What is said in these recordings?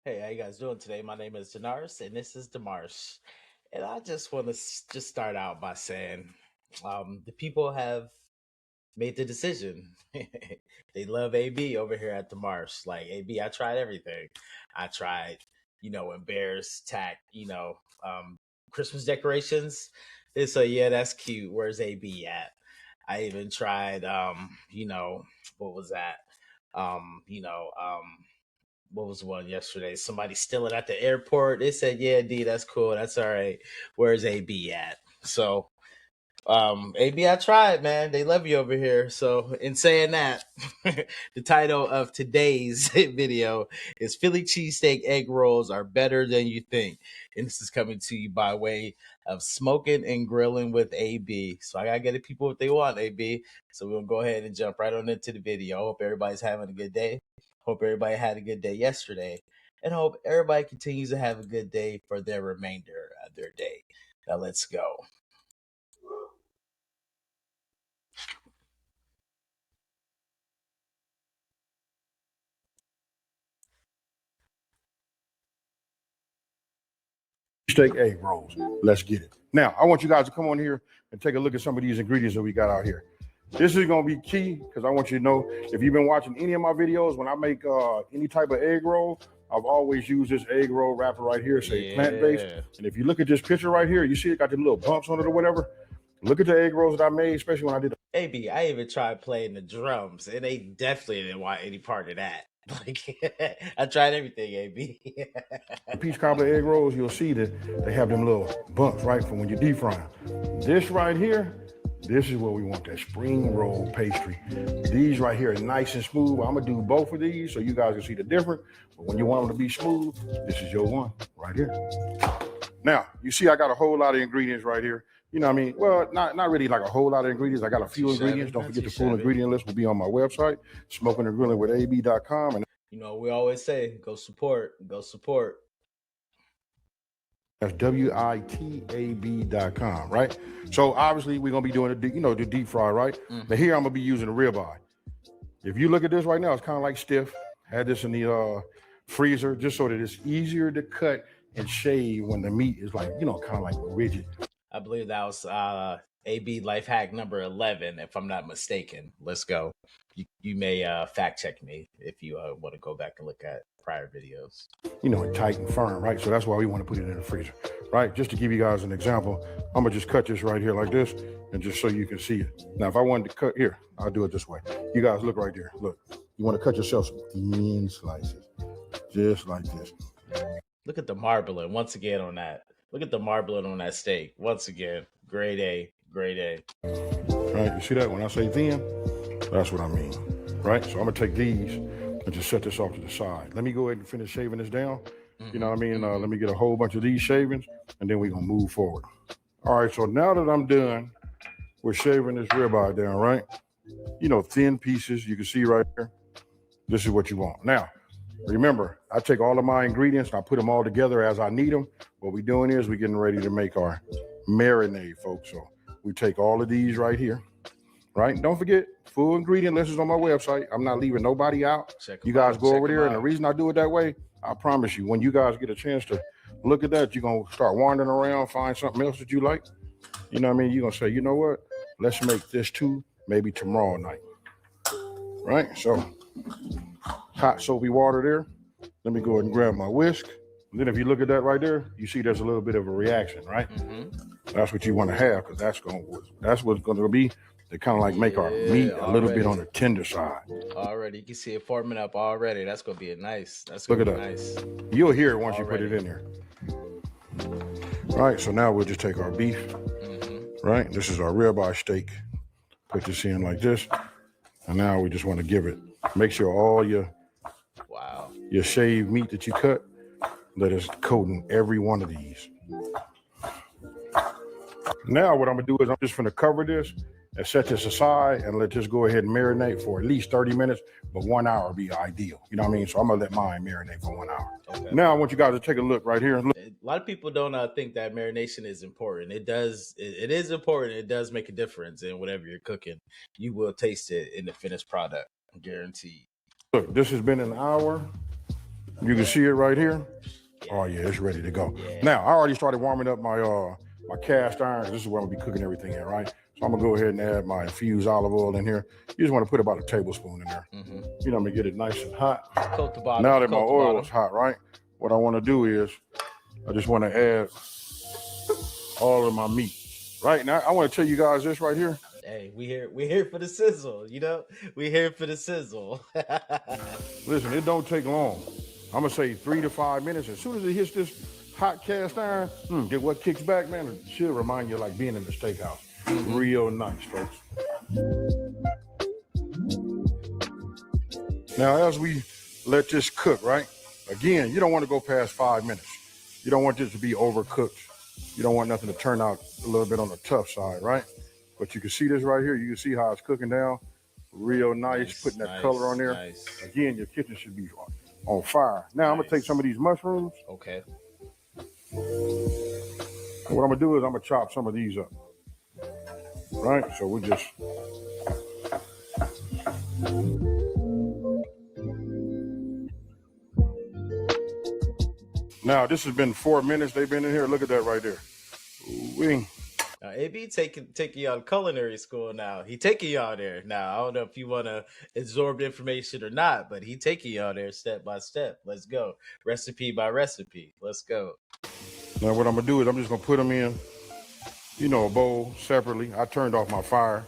Hey, how you guys doing today? My name is Denarse, and this is Denarse. And I just want to just start out by saying, the people have made the decision. They love AB over here at Denarse. Like AB, I tried everything. I tried, embarrass, tack, Christmas decorations. They say, yeah, that's cute. Where's AB at? I even tried, what was that? Um, you know, um, what was the one yesterday? Somebody stealing at the airport. They said, "Yeah, D, that's cool. That's all right. Where's AB at?" So, AB, I tried, man. They love you over here. So, in saying that, the title of today's video is "Philly Cheesesteak Egg Rolls Are Better Than You Think," and this is coming to you by way of smoking and grilling with AB. So, I gotta get the people what they want, AB. So, we'll go ahead and jump right on into the video. Hope everybody's having a good day. Hope everybody had a good day yesterday, and hope everybody continues to have a good day for their remainder of their day. Now, let's go. Steak egg rolls. Let's get it. Now, I want you guys to come on here and take a look at some of these ingredients that we got out here. This is going to be key because I want you to know, if you've been watching any of my videos, when I make any type of egg roll, I've always used this egg roll wrapper right here, say plant-based. And if you look at this picture right here, you see it got them little bumps on it or whatever. Look at the egg rolls that I made, especially when I did AB, I even tried playing the drums, and they definitely didn't want any part of that. Like, I tried everything, AB. the peach cobbler egg rolls. You'll see that they have them little bumps, right, for when you deep fry them. This right here, this is what we want, that spring roll pastry. These right here are nice and smooth. I'm gonna do both of these so you guys can see the difference. But when you want them to be smooth, this is your one right here. Now, you see I got a whole lot of ingredients right here. You know what I mean? Well, not really like a whole lot of ingredients. I got a few ingredients. Don't forget the full ingredient list will be on my website, smokingandgrillingwithab.com. And we always say, go support, go support. That's WITAB.com, right? So obviously we're gonna be doing the deep fry, right? But here I'm gonna be using a ribeye. If you look at this right now, it's kind of like stiff. Had this in the freezer just so that it's easier to cut and shave when the meat is like, kind of like rigid. I believe that was AB life hack number 11, if I'm not mistaken. Let's go. You may fact check me if you want to go back and look at prior videos. Tight and firm, right? So that's why we want to put it in the freezer, right? Just to give you guys an example, I'm gonna just cut this right here like this, and just so you can see it. Now, if I wanted to cut here, I'll do it this way. You guys look right there. Look, you want to cut yourself some thin slices, just like this. Look at the marbling once again on that. Look at the marbling on that steak. Once again, grade A, grade A. Right, you see that? When I say thin, that's what I mean, right? So I'm gonna take these and just set this off to the side. Let me go ahead and finish shaving this down. You know what I mean? Let me get a whole bunch of these shavings, and then we're gonna move forward. All right, so now that I'm done with shaving this ribeye down, right? Thin pieces, you can see right here. This is what you want. Now, remember, I take all of my ingredients and I put them all together as I need them. What we're doing is we're getting ready to make our marinade, folks. So we take all of these right here, right? Don't forget, full ingredient list is on my website. I'm not leaving nobody out. You guys go over there, and the reason I do it that way, I promise you, when you guys get a chance to look at that, you're going to start wandering around, find something else that you like. You know what I mean? You're going to say, you know what? Let's make this too, maybe tomorrow night, right? So hot soapy water there. Let me go ahead and grab my whisk. And then if you look at that right there, you see there's a little bit of a reaction, right? That's what you want to have, because that's what's going to be to kind of like make our meat a little bit on the tender side. Already, you can see it forming up already. That's going to be nice. Look at that. Nice. You'll hear it once you put it in there. Right, so now we'll just take our beef, right? This is our ribeye steak. Put this in like this. And now we just want to make sure all your shaved meat that you cut, that is coating every one of these. Now what I'm gonna do is I'm just gonna cover this and set this aside and let this go ahead and marinate for at least 30 minutes, but 1 hour would be ideal. You know what I mean? So I'm gonna let mine marinate for 1 hour. Okay. Now I want you guys to take a look right here. Look. A lot of people don't think that marination is important. It does. It is important. It does make a difference in whatever you're cooking. You will taste it in the finished product, guaranteed. Look, this has been an hour. You can see it right here. Oh yeah, it's ready to go. Yeah. Now I already started warming up my my cast iron. This is where I'm gonna be cooking everything in, right? So I'm gonna go ahead and add my infused olive oil in here. You just want to put about a tablespoon in there. You know, I'm gonna get it nice and hot. Coat the bottom. Now that my oil is hot, right? What I want to do is I just want to add all of my meat. Right now, I want to tell you guys this right here. Hey, we here for the sizzle, you know? We here for the sizzle. Listen, it don't take long. I'm gonna say 3 to 5 minutes. As soon as it hits this hot cast iron, get what kicks back, man. It should remind you of like being in the steakhouse. Real nice, folks. Now, as we let this cook, right? Again, you don't want to go past 5 minutes. You don't want this to be overcooked. You don't want nothing to turn out a little bit on the tough side, right? But you can see this right here. You can see how it's cooking down. Real nice, putting that color on there. Nice. Again, your kitchen should be on fire. Now, I'm going to take some of these mushrooms. Okay. And what I'm going to do is I'm going to chop some of these up. Right? So we just... Now, this has been 4 minutes. They've been in here. Look at that right there. Ooh-wee. Now, AB taking you on culinary school now. He taking you out there. Now, I don't know if you want to absorb the information or not, but he taking you out there step by step. Let's go. Recipe by recipe. Let's go. Now, what I'm going to do is I'm just going to put them in, you know, a bowl separately. I turned off my fire,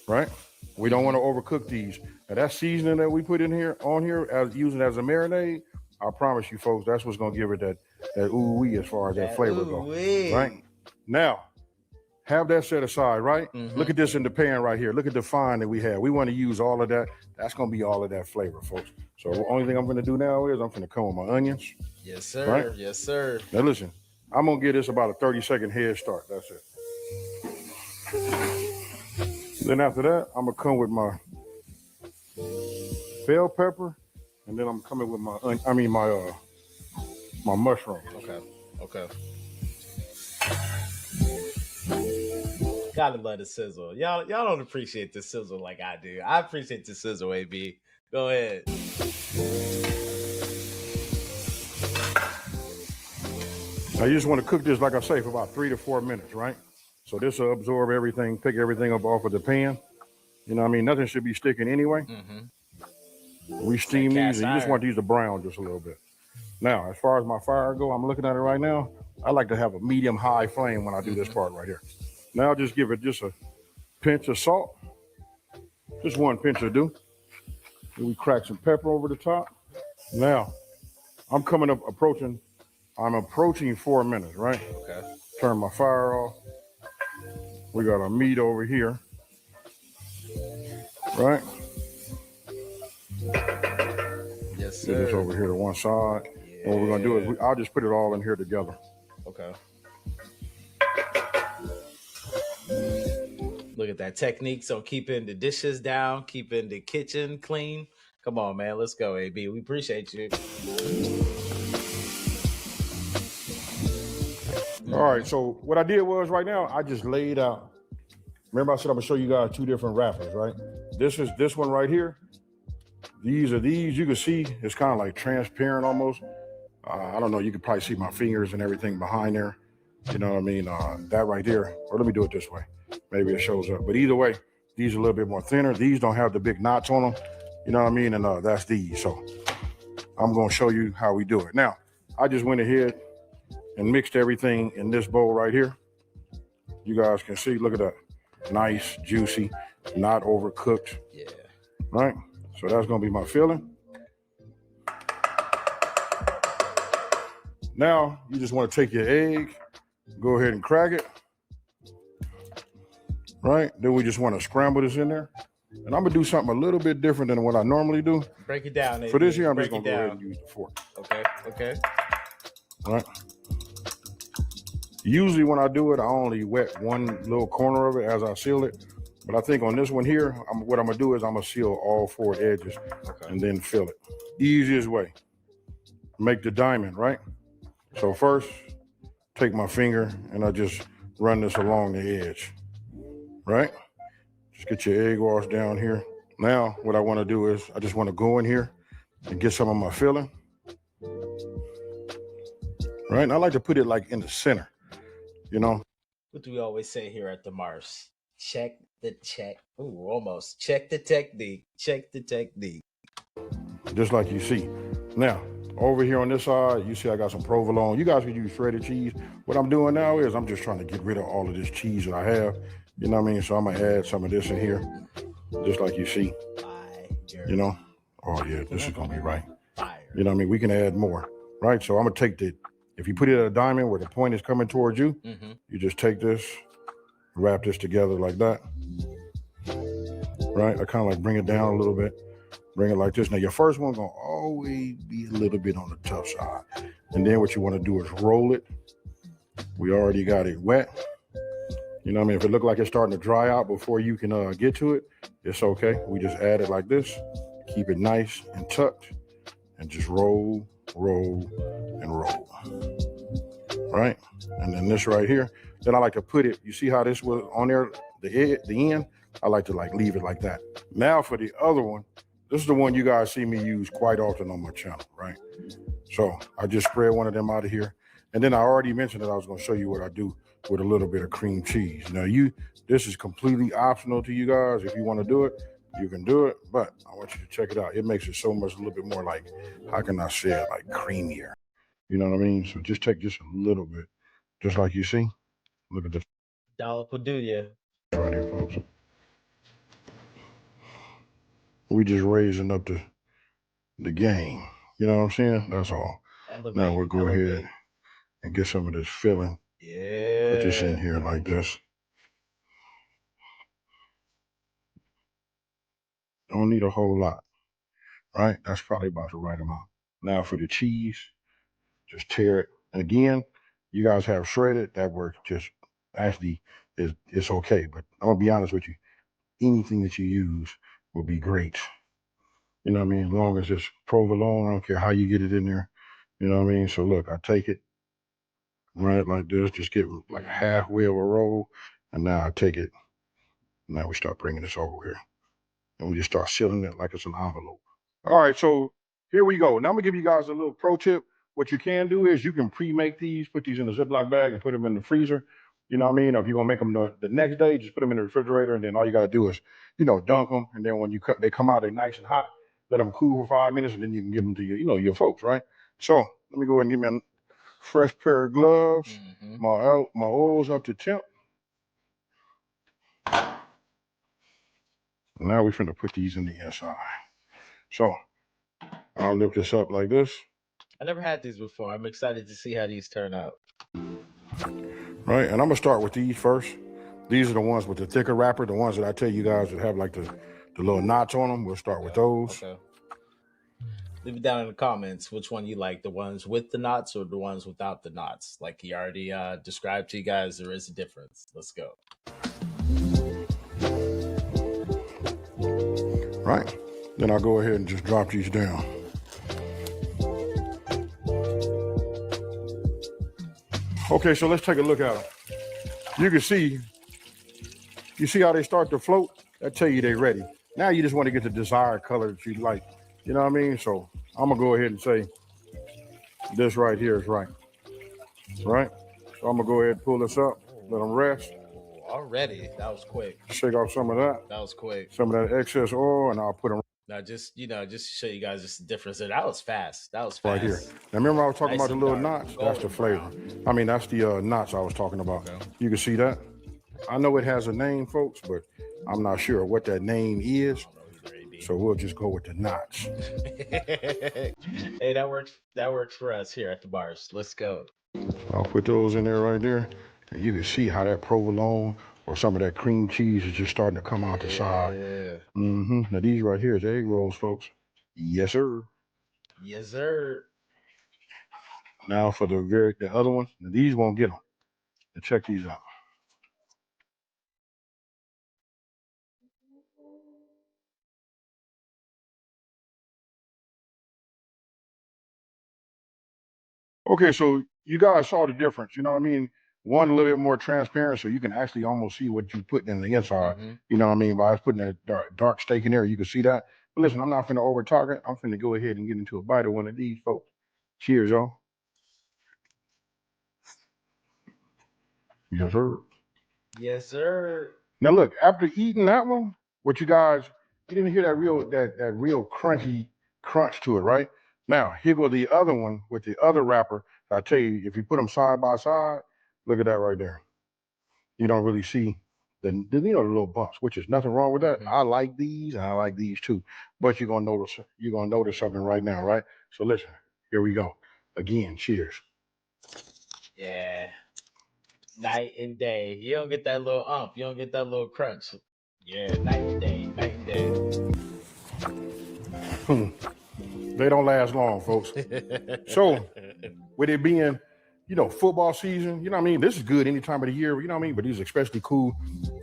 right? We don't want to overcook these. Now, that seasoning that we put in here, as using as a marinade, I promise you, folks, that's what's going to give it that ooh-wee as far as that flavor goes, right? Now, have that set aside, right? Look at this in the pan right here. Look at the fine that we have. We want to use all of that. That's going to be all of that flavor, folks. So the only thing I'm going to do now is I'm going to come with my onions. Yes, sir. Right? Yes, sir. Now, listen, I'm going to give this about a 30-second head start. That's it. Then after that, I'm going to come with my bell pepper. And then I'm coming with my mushroom. Okay. Gotta love the sizzle. Y'all don't appreciate the sizzle like I do. I appreciate the sizzle, AB. Go ahead. Now you just want to cook this, like I say, for about 3 to 4 minutes, right? So this will absorb everything, pick everything up off of the pan. You know what I mean? Nothing should be sticking anyway. We steam these, and you just want these to brown just a little bit. Now, as far as my fire go, I'm looking at it right now. I like to have a medium-high flame when I do this part right here. Now, I'll just give it just a pinch of salt. Just one pinch will do. Then we crack some pepper over the top. Now, I'm approaching 4 minutes, right? Okay. Turn my fire off. We got our meat over here, right? Yes, sir. Get this over here to one side. Yeah. What we're gonna do is I'll just put it all in here together. Okay. Look at that technique. So keeping the dishes down, keeping the kitchen clean. Come on, man. Let's go, AB. We appreciate you. All right. So what I did was right now, I just laid out. Remember I said I'm gonna show you guys 2 different wrappers, right? This is this one right here. These are these. You can see it's kind of like transparent almost. I don't know. You can probably see my fingers and everything behind there. You know what I mean? That right there. Or let me do it this way. Maybe it shows up. But either way, these are a little bit more thinner. These don't have the big knots on them. You know what I mean? And that's these. So I'm going to show you how we do it. Now, I just went ahead and mixed everything in this bowl right here. You guys can see. Look at that. Nice, juicy, not overcooked. Yeah. Right? So that's going to be my filling. Now, you just want to take your egg, go ahead and crack it. Right? Then we just want to scramble this in there. And I'm going to do something a little bit different than what I normally do. Break it down. AB. For this here, I'm just going to go ahead and use the fork. Okay. Right? Usually when I do it, I only wet one little corner of it as I seal it. But I think on this one here, what I'm going to do is I'm going to seal all 4 edges and then fill it. Easiest way. Make the diamond, right? So first, take my finger and I just run this along the edge, right? Just get your egg wash down here. Now, what I want to do is I just want to go in here and get some of my filling. right? And I like to put it like in the center, you know. What do we always say here at the Mars? Check the check. Ooh, almost. Check the technique. Check the technique. Just like you see. Now, over here on this side, you see I got some provolone. You guys can use shredded cheese. What I'm doing now is I'm just trying to get rid of all of this cheese that I have. You know what I mean? So I'm gonna add some of this in here, just like you see. You know? Oh yeah, this is gonna be right. You know what I mean? We can add more, right? So I'm gonna take if you put it at a diamond where the point is coming towards you, you just take this, wrap this together like that. Right? I kind of like bring it down a little bit. Bring it like this. Now your first one's gonna always be a little bit on the tough side. And then what you want to do is roll it. We already got it wet. You know what I mean? If it look like it's starting to dry out before you can get to it, it's okay. We just add it like this. Keep it nice and tucked. And just roll, roll, and roll. Right? And then this right here. Then I like to put it, you see how this was on there, the end? I like to like leave it like that. Now for the other one, this is the one you guys see me use quite often on my channel, right? So I just spread one of them out of here. And then I already mentioned that I was gonna show you what I do with a little bit of cream cheese. Now this is completely optional to you guys. If you wanna do it, you can do it, but I want you to check it out. It makes it so much a little bit more like, how can I say it, like creamier. You know what I mean? So just take just a little bit, just like you see. Look at this. Dollar will do you. Right here, folks. We just raising up the game. You know what I'm saying? That's all. Elevate, now we'll go ahead and get some of this filling. Yeah. Put this in here like this. Don't need a whole lot, right? That's probably about the right amount. Now for the cheese, just tear it. Again, you guys have shredded, that works just actually it's okay. But I'm gonna be honest with you, anything that you use will be great. You know what I mean? As long as it's provolone, I don't care how you get it in there. You know what I mean? So look, I take it, right like this, just get like halfway of a roll, and now I take it. Now we start bringing this over here, and we just start sealing it like it's an envelope. All right, so here we go. Now I'm gonna give you guys a little pro tip. What you can do is you can pre-make these, put these in a Ziploc bag and put them in the freezer. You know what I mean? Or if you're gonna make them the next day, just put them in the refrigerator, and then all you gotta do is, dunk them, and then when they come out, they're nice and hot. Let them cool for 5 minutes, and then you can give them to your folks, right? So let me go ahead and give me a fresh pair of gloves. My oil's up to temp. Now we're finna put these in the inside. So I'll lift this up like this. I never had these before. I'm excited to see how these turn out. Right, and I'm gonna start with these first. These are the ones with the thicker wrapper, the ones that I tell you guys that have like the little knots on them. We'll start with those. Okay. Leave it down in the comments which one you like, the ones with the knots or the ones without the knots. Like he already described to you guys, there is a difference. Let's go. Right, then I'll go ahead and just drop these down. Okay, so let's take a look at them. You can see how they start to float? That tell you they're ready. Now you just want to get the desired color that you like. You know what I mean? So I'm gonna go ahead and say this right here is right. Right? So I'm gonna go ahead and pull this up, let them rest. Already, that was quick. Shake off some of that. That was quick. Some of that excess oil, and I'll put them. Now, just to show you guys just the difference. That was fast. That was fast. Right here. Now, remember I was talking about the little knots? That's the flavor. I mean, that's the knots I was talking about. Okay. You can see that. I know it has a name, folks, but I'm not sure what that name is. So we'll just go with the knots. Hey, that works for us here at the bars. Let's go. I'll put those in there right there. And you can see how that provolone or some of that cream cheese is just starting to come out the side. Yeah. Now these right here is egg rolls, folks. Yes, sir. Yes, sir. Now for the other ones. Now these won't get them. Now check these out. Okay, so you guys saw the difference. You know what I mean? One a little bit more transparent, so you can actually almost see what you put in the inside. You know what I mean? By us putting that dark steak in there, you can see that. But listen, I'm not finna over target. I'm finna go ahead and get into a bite of one of these, folks. Cheers, y'all. Yes, sir. Yes, sir. Now look, after eating that one, what you guys, you didn't hear that real crunchy crunch to it, right? Now here go the other one with the other wrapper. I tell you, if you put them side by side, look at that right there. You don't really see the little bumps, which is nothing wrong with that. I like these and I like these too. But you're gonna notice something right now, right? So listen, here we go. Again, cheers. Yeah. Night and day. You don't get that little ump. You don't get that little crunch. Yeah, night and day. Night and day. They don't last long, folks. So with it being, football season, you know what I mean? This is good any time of the year, you know what I mean? But these are especially cool,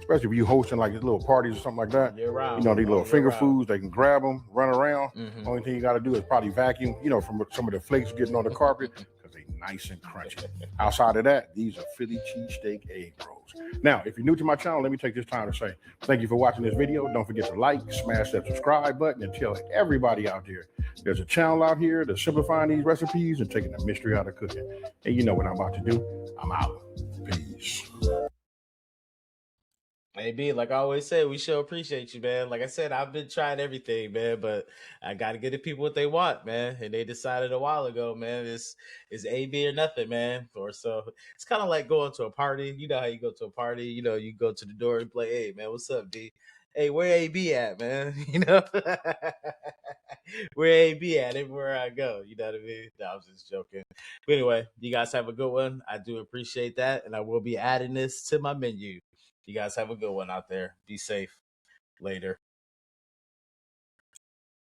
especially if you hosting like little parties or something like that. Year round. These little finger foods, they can grab them, run around. Mhm. Only thing you got to do is probably vacuum, from some of the flakes getting on the carpet because they nice and crunchy. Outside of that, these are Philly cheesesteak egg rolls. Now, if you're new to my channel, let me take this time to say thank you for watching this video. Don't forget to like, smash that subscribe button, and tell everybody out there there's a channel out here that's simplifying these recipes and taking the mystery out of cooking. And you know what I'm about to do. I'm out. Peace. Maybe, like I always say, we sure appreciate you, man. Like I said, I've been trying everything, man, but I got to give the people what they want, man. And they decided a while ago, man, it's A, B, or nothing, man. Or so it's kind of like going to a party. You know how you go to a party, you go to the door and play, hey, man, what's up, D? Hey, where A, B at, man? Where A, B at everywhere I go. You know what I mean? No, I was just joking. But anyway, you guys have a good one. I do appreciate that. And I will be adding this to my menu. You guys have a good one out there. Be safe. Later.